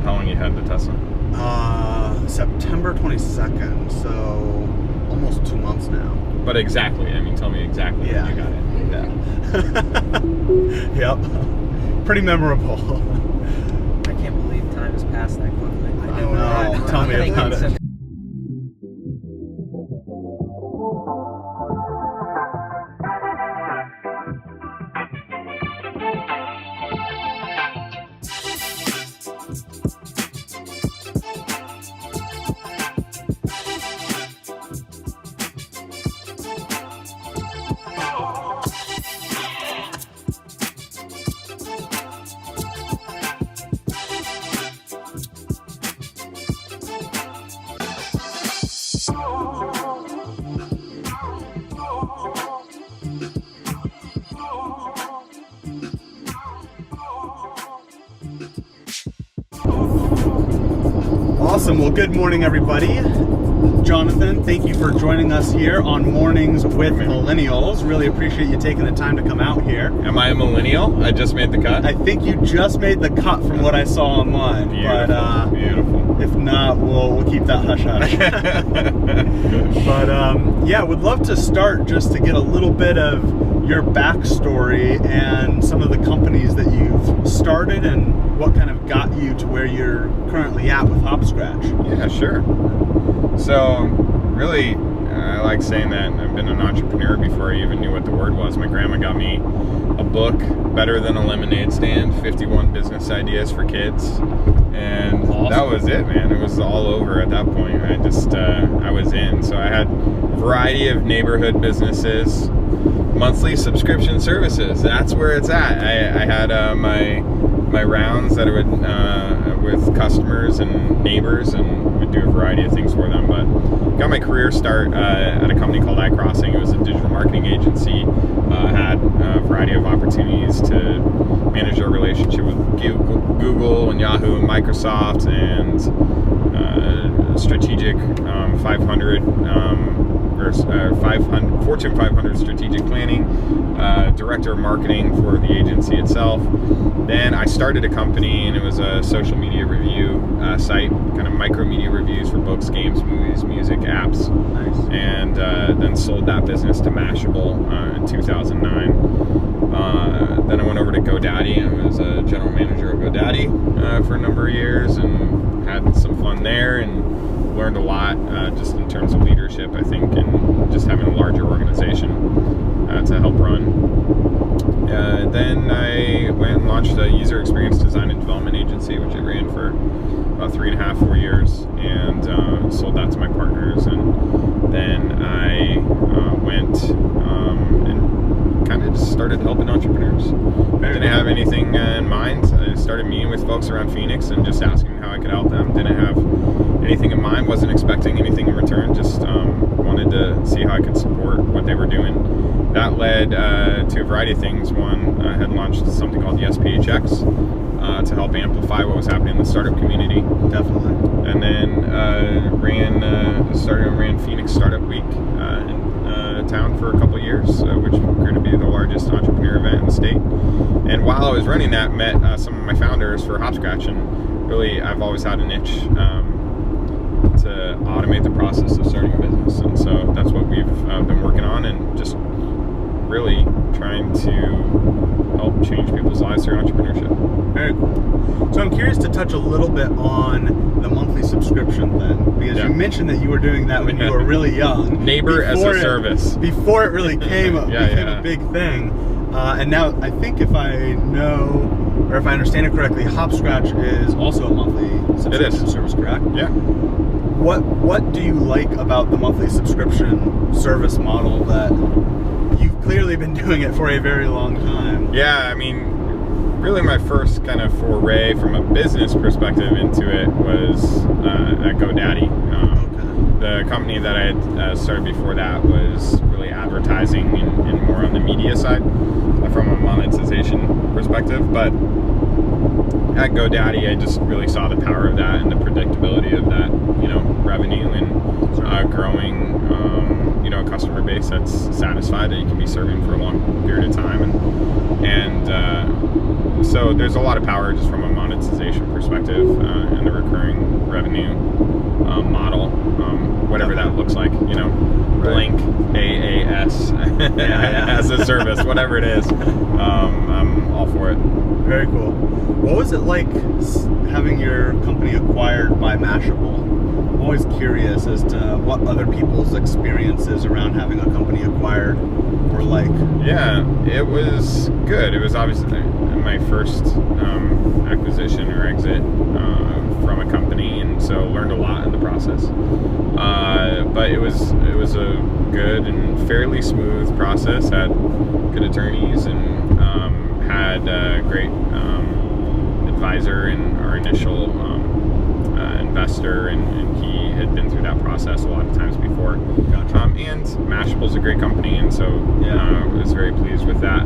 How long you had the Tesla? September 22nd, so almost 2 months now. But exactly, I mean, tell me exactly when you got it. Yeah. Yep. Pretty memorable. I can't believe time has passed that quickly. I know. Tell me about it. Awesome. Well, good morning, everybody. Jonathan, thank you for joining us here on Mornings with Millennials. Really appreciate you taking the time to come out here. Am I a millennial? I just made the cut? I think you just made the cut from what I saw online. Beautiful, but, beautiful. If not, we'll keep that hush-hush. But yeah, would love to start just to get a little bit of your backstory and some of the companies that you've started and what kind of got you to where you're currently at with HopScratch. Yeah, sure. So, really, I like saying that I've been an entrepreneur before I even knew what the word was. My grandma got me a book, Better Than a Lemonade Stand, 51 Business Ideas for Kids. And awesome. That was it, man. It was all over at that point. I was in. So I had a variety of neighborhood businesses, monthly subscription services. That's where it's at. I had my rounds that I would with customers and neighbors, and would do a variety of things for them. But got my career start at a company called iCrossing. It was a digital marketing agency. Had a variety of opportunities to manage our relationship with Google and Yahoo and Microsoft, and strategic 500 Fortune 500 strategic planning, director of marketing for the agency itself. Then I started a company, and it was a social media review site, kind of micro media reviews for books, games, movies, music, apps. Nice. And then sold that business to Mashable in 2009. Then I went over to GoDaddy and was a general manager of GoDaddy for a number of years, and had some fun there, and learned a lot just in terms of leadership, I think, and just having a larger organization to help run. Then I went and launched a user experience design and development agency, which I ran for about 3.5, 4 years, and sold that to my partners. And then I went and kind of just started helping entrepreneurs. I didn't have anything in mind. I started meeting with folks around Phoenix and just asking how I could help them. Didn't have anything in mind, wasn't expecting anything in return, just wanted to see how I could support what they were doing. That led to a variety of things. One, I had launched something called the SPHX to help amplify what was happening in the startup community. Definitely. And then ran Phoenix Startup Week in town for a couple of years, which grew to be the largest entrepreneur event in the state. And while I was running that, met some of my founders for HopScratch, and really I've always had an itch to automate the process of starting a business, and so that's what we've been working on, and just really trying to help change people's lives through entrepreneurship. Very cool. So I'm curious to touch a little bit on the monthly subscription then, because you mentioned that you were doing that when you were really young. Neighbor as a service. Before it really became a big thing. And now I think if I know, or if I understand it correctly, HopScratch is also a monthly subscription service, correct? Yeah. What do you like about the monthly subscription service model that you've clearly been doing it for a very long time? Yeah, I mean, really my first kind of foray from a business perspective into it was at GoDaddy. the company that I had started before that was really advertising and more on the media side from a monetization perspective. But at GoDaddy, I just really saw the power of that and the predictability of that, revenue and growing, a customer base that's satisfied that you can be serving for a long period of time. And so there's a lot of power just from a monetization perspective and the recurring revenue model, whatever that looks like, blank AAS as a service, whatever it is. I'm all for it. Very cool. What was it like having your company acquired by Mashable? I'm always curious as to what other people's experiences around having a company acquired were like. Yeah, it was good. It was obviously my first acquisition or exit from a company, and so learned a lot in the process. But it was a good and fairly smooth process. Had good attorneys and had a great advisor and our initial investor, and he had been through that process a lot of times before. Gotcha. And Mashable's a great company, and so I was very pleased with that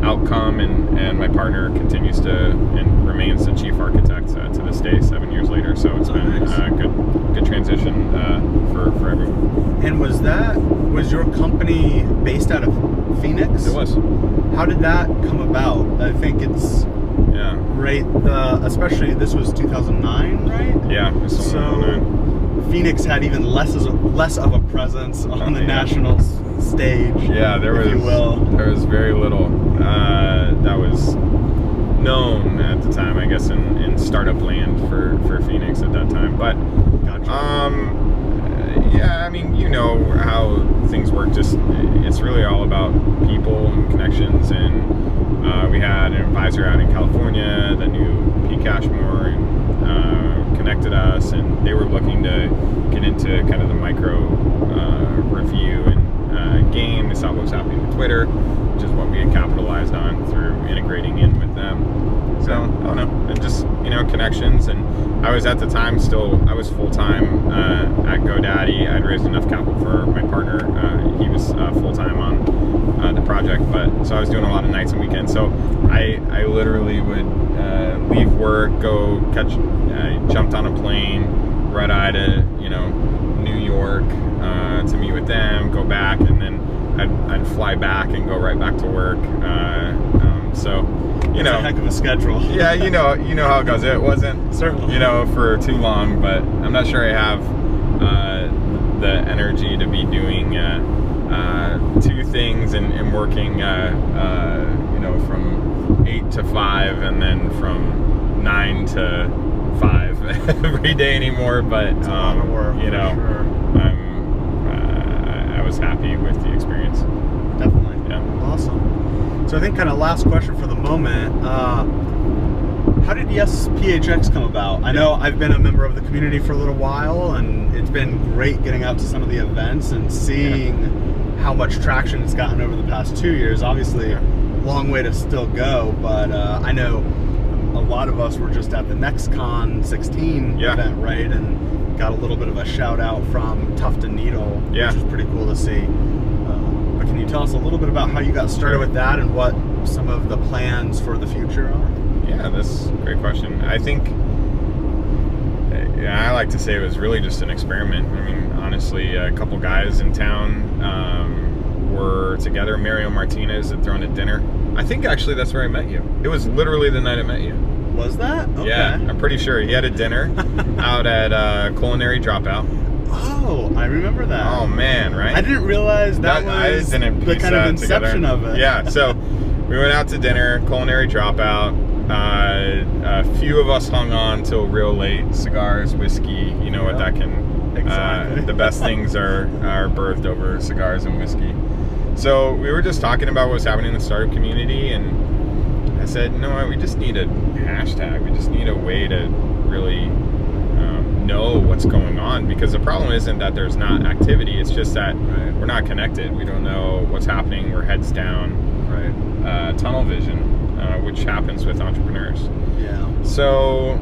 outcome. And my partner continues to and remains the chief architect to this day, 7 years later. So it's been a good transition for everyone. And was your company based out of Phoenix? It was. How did that come about? I think it's great. Especially this was 2009, right? Yeah. So Phoenix had even less of a presence on the national stage. Yeah, there was very little that was known at the time, I guess, in startup land for Phoenix at that time. But yeah, I mean, how things work. Just it's really all about people and connections. And we had an advisor out in California that knew Pete Cashmore and connected us, and they were looking to get into kind of the micro review and game. They saw what was happening with Twitter, which is what we had capitalized on through integrating in with them. So I don't know, and just connections. And I was at the time I was full-time at GoDaddy. I'd raised enough capital for my partner. He was full-time on the project, but so I was doing a lot of nights and weekends. So I literally would leave work, go jumped on a plane, red-eye to New York to meet with them, go back, and then I'd fly back and go right back to work. So it's a heck of a schedule. Yeah, you know how it goes. It wasn't certainly for too long, but I'm not sure I have the energy to be doing two things and working from 8 to 5 and then from 9 to 5 every day anymore. But it's a lot of work, sure. I was happy with the experience. Definitely. Yeah. Awesome. So I think kind of last question for the moment. How did Yes PHX come about? I know I've been a member of the community for a little while, and it's been great getting out to some of the events and seeing how much traction it's gotten over the past 2 years. Obviously, long way to still go, but I know a lot of us were just at the NextCon 16 event, right? And got a little bit of a shout out from Tuft and Needle, which is pretty cool to see. But can you tell us a little bit about how you got started with that and what some of the plans for the future are? Yeah, that's a great question. I think, I like to say it was really just an experiment. I mean, honestly, a couple guys in town were together. Mario Martinez had thrown a dinner. I think actually that's where I met you. It was literally the night I met you. Was that? Okay. Yeah, I'm pretty sure. He had a dinner out at Culinary Dropout. Oh, I remember that. Oh man, right? I didn't realize that was the kind of inception of it. Yeah, so we went out to dinner, Culinary Dropout. A few of us hung on till real late. Cigars, whiskey, you know what that can. Exactly. The best things are birthed over cigars and whiskey. So we were just talking about what was happening in the startup community, and I said, no, we just need a hashtag. We just need a way to really know what's going on, because the problem isn't that there's not activity. It's just that we're not connected. We don't know what's happening. We're heads down. Right. Tunnel vision, which happens with entrepreneurs. Yeah. So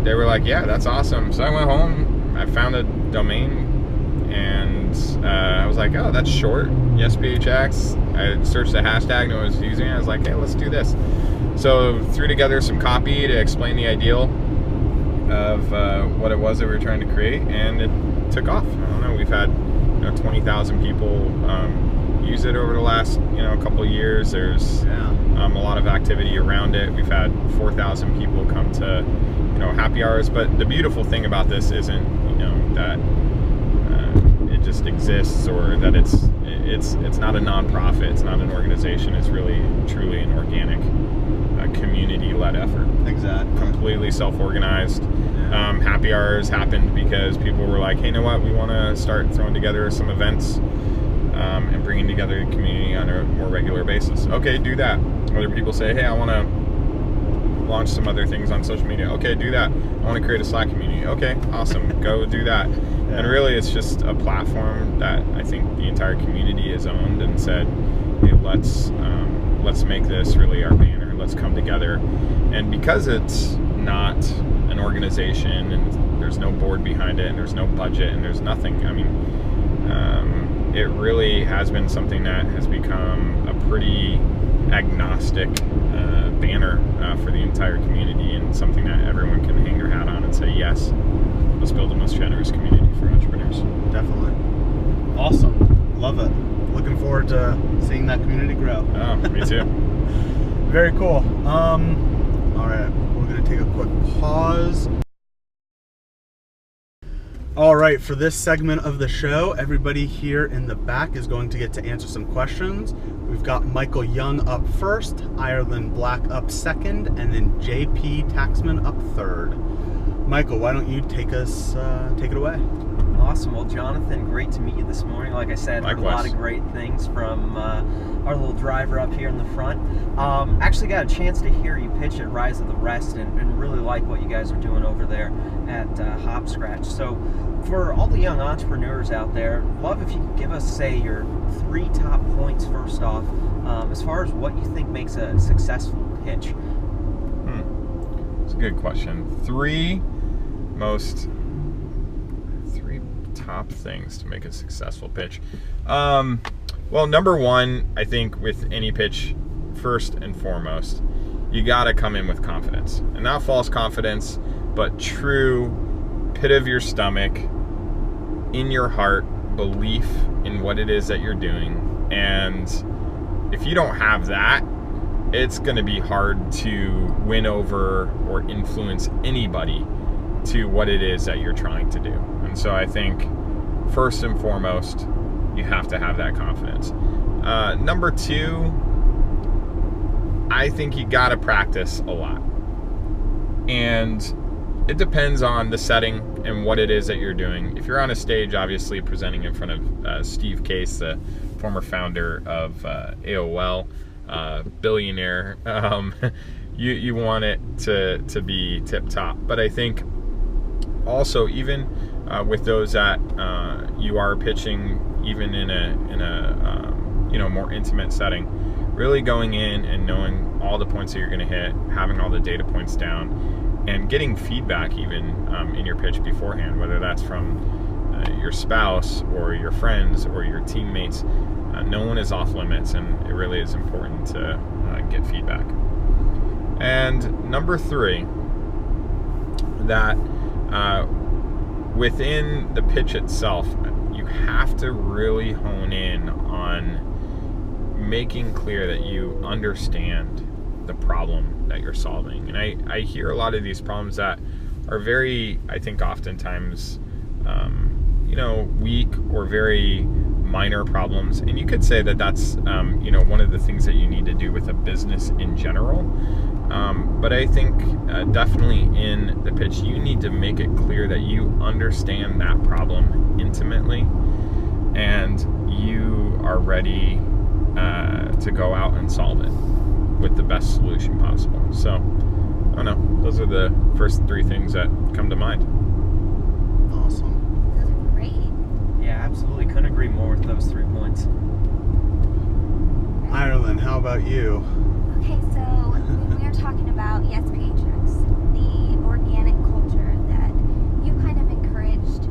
they were like, yeah, that's awesome. So I went home I found a domain, and I was like, oh, that's short, YesPHX. I searched the hashtag and I was using it. I was like, hey, let's do this. So threw together some copy to explain the ideal of what it was that we were trying to create, and it took off. I don't know, we've had 20,000 people use it over the last couple of years. There's a lot of activity around it. We've had 4,000 people come to happy hours. But the beautiful thing about this isn't that it just exists, or that it's not a nonprofit, it's not an organization. It's really truly an organic community-led effort. Exactly. Completely self-organized. Happy hours happened because people were like, hey, you know what, we want to start throwing together some events and bringing together the community on a more regular basis. Okay, do that. Other people say, hey, I want to launch some other things on social media. Okay, do that. I want to create a Slack community. Okay, awesome. Go do that. Yeah. And really, it's just a platform that I think the entire community has owned and said, hey, let's make this really our banner. Let's come together. And because it's not an organization and there's no board behind it and there's no budget and there's nothing, I mean, it really has been something that has become a pretty agnostic banner for the entire community, and something that everyone can hang their hat on and say, yes, let's build the most generous community for entrepreneurs. Definitely. Awesome. Love it. Looking forward to seeing that community grow. Oh, me too. Very cool. All right, we're going to take a quick pause. All right, for this segment of the show, everybody here in the back is going to get to answer some questions. We've got Michael Young up first, Irelynn Black up second, and then JP Taxman up third. Michael, why don't you take it away? Awesome. Well, Jonathan, great to meet you this morning. Like I said, heard a lot of great things from our little driver up here in the front. Actually got a chance to hear you pitch at Rise of the Rest, and really like what you guys are doing over there at HopScratch. So for all the young entrepreneurs out there, love if you could give us, say, your 3 top points first off, as far as what you think makes a successful pitch. That's a good question. 3 top things to make a successful pitch. Well, number 1, I think with any pitch, first and foremost, you gotta come in with confidence, and not false confidence, but true pit of your stomach, in your heart, belief in what it is that you're doing. And if you don't have that, it's gonna be hard to win over or influence anybody to what it is that you're trying to do. And so I think first and foremost, you have to have that confidence. Number 2, I think you gotta practice a lot. And it depends on the setting and what it is that you're doing. If you're on a stage, obviously presenting in front of Steve Case, the former founder of AOL, billionaire, you want it to be tip top. But I think also, even with those that you are pitching, even in a more intimate setting, really going in and knowing all the points that you're going to hit, having all the data points down, and getting feedback even in your pitch beforehand, whether that's from your spouse or your friends or your teammates. No one is off limits, and it really is important to get feedback. And number 3, that within the pitch itself, you have to really hone in on making clear that you understand the problem that you're solving. And I hear a lot of these problems that are very, I think oftentimes, weak or very minor problems. And you could say that that's, one of the things that you need to do with a business in general. But I think definitely in the pitch, you need to make it clear that you understand that problem intimately, and you are ready to go out and solve it with the best solution possible. So, I don't know. Those are the first 3 things that come to mind. Awesome. Those are great. Yeah, absolutely. Couldn't agree more with those 3 points. Irelynn, how about you? Okay, so when we were talking about YesPHX, the organic culture that you kind of encouraged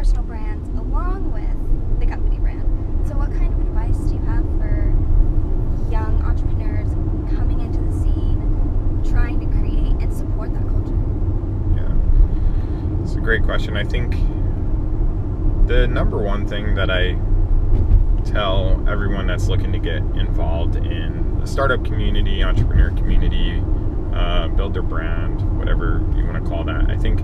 personal brands along with the company brand. So what kind of advice do you have for young entrepreneurs coming into the scene, trying to create and support that culture? Yeah, it's a great question. I think the number one thing that I tell everyone that's looking to get involved in the startup community, entrepreneur community, build their brand, whatever you want to call that, I think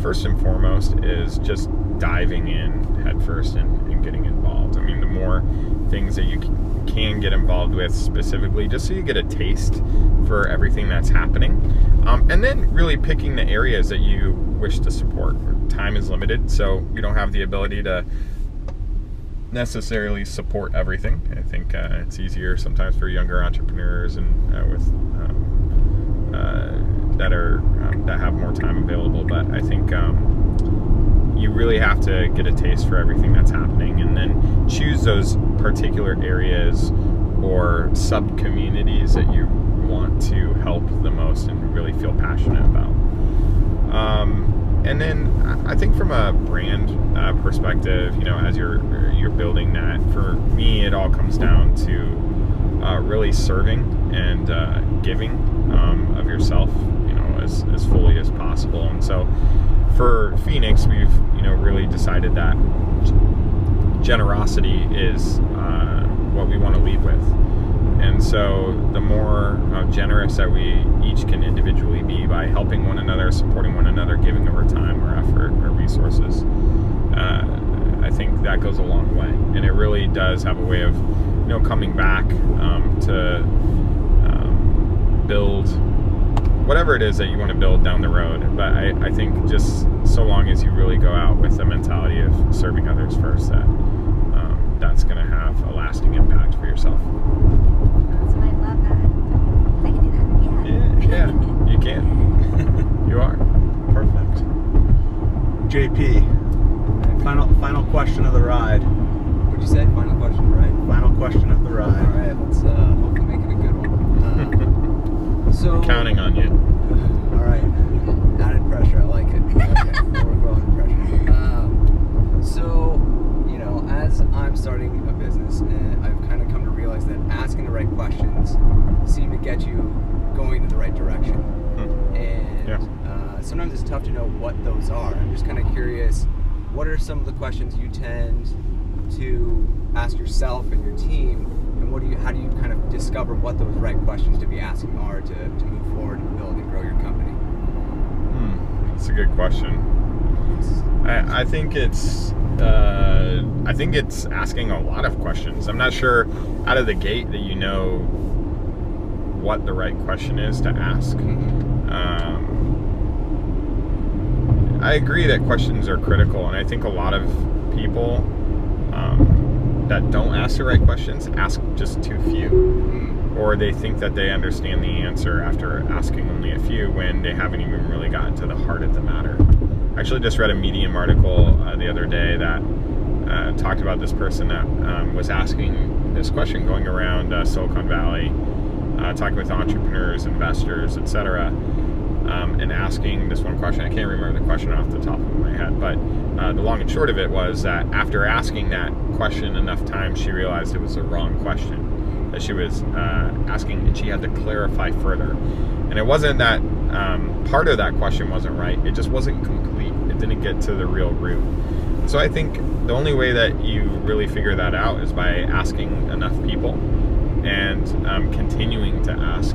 first and foremost is just diving in head first and getting involved. I mean, the more things that you can get involved with specifically, just so you get a taste for everything that's happening, and then really picking the areas that you wish to support. Time is limited, so you don't have the ability to necessarily support everything. I think it's easier sometimes for younger entrepreneurs and that have more time available, but I think you really have to get a taste for everything that's happening and then choose those particular areas or sub-communities that you want to help the most and really feel passionate about. And then I think from a brand perspective, as you're building that, for me, it all comes down to really serving and giving of yourself, as fully as possible. And so for Phoenix, we've really decided that generosity is what we want to lead with. And so the more generous that we each can individually be by helping one another, supporting one another, giving of our time, our effort, our resources, I think that goes a long way. And it really does have a way of, coming back to build whatever it is that you want to build down the road. But I think just so long as you really go out with the mentality of serving others first, that's going to have a lasting impact for yourself. Awesome, I love that. I can do that. Yeah, you can. You are. Perfect. JP, final question of the ride. What'd you say? Final question, right? Final question of the ride. All right, let's hopefully make it a good one. So Counting on you. All right, added pressure. I like it. Okay, we're growing pressure. So, as I'm starting a business, and I've kind of come to realize that asking the right questions seem to get you going in the right direction. And Yeah. Sometimes it's tough to know what those are. I'm just kind of curious, what are some of the questions you tend to ask yourself and your team, and how do you kind of discover what those right questions to be asking are to move forward and build and grow your company? That's a good question. I think it's asking a lot of questions. I'm not sure out of the gate that you know what the right question is to ask. I agree that questions are critical, and I think a lot of people that don't ask the right questions ask just too few, or they think that they understand the answer after asking only a few when they haven't even really gotten to the heart of the matter. I actually just read a Medium article the other day that talked about this person that was asking this question, going around Silicon Valley, talking with entrepreneurs, investors, etc., and asking this one question. I can't remember the question off the top of my head, but the long and short of it was that after asking that question enough times, she realized it was the wrong question that she was asking, and she had to clarify further. And it wasn't that part of that question wasn't right, it just wasn't complete. It didn't get to the real root. So I think the only way that you really figure that out is by asking enough people and continuing to ask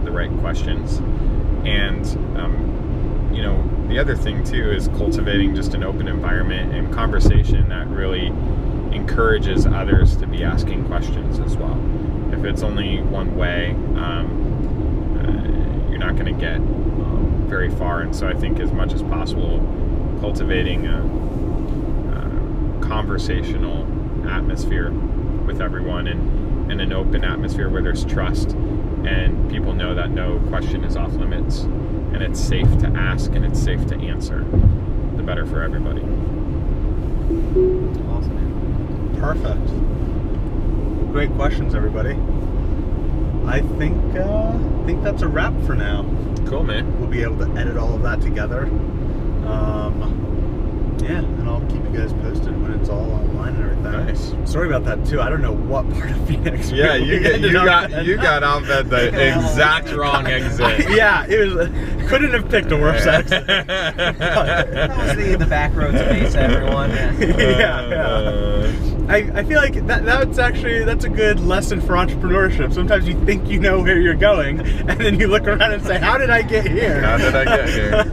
the right questions. And the other thing too is cultivating just an open environment and conversation that really encourages others to be asking questions as well. If it's only one way, you're not going to get very far. And so I think as much as possible, cultivating a conversational atmosphere with everyone and an open atmosphere where there's trust and people know that no question is off limits and it's safe to ask and it's safe to answer, the better for everybody. Awesome. Perfect. Great questions, everybody. I think that's a wrap for now. Cool, man. We'll be able to edit all of that together. Yeah, and I'll keep you guys posted when it's all online and everything. Nice. Sorry about that too. I don't know what part of Phoenix. Yeah, you got off at the exact wrong exit. Yeah, it was. Couldn't have picked a worse exit. That was the back road to Mesa, everyone. Yeah. I feel like that's a good lesson for entrepreneurship. Sometimes you think you know where you're going, and then you look around and say, "How did I get here?" How did I get here?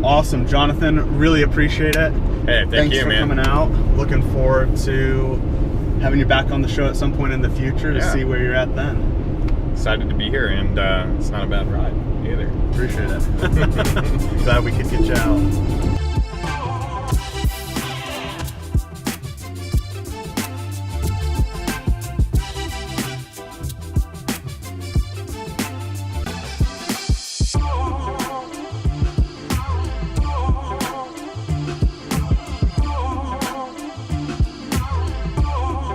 Awesome, Jonathan. Really appreciate it. Hey, Thanks for coming out. Looking forward to having you back on the show at some point in the future to see where you're at then. Excited to be here, and it's not a bad ride either. Appreciate it. Glad we could get you out.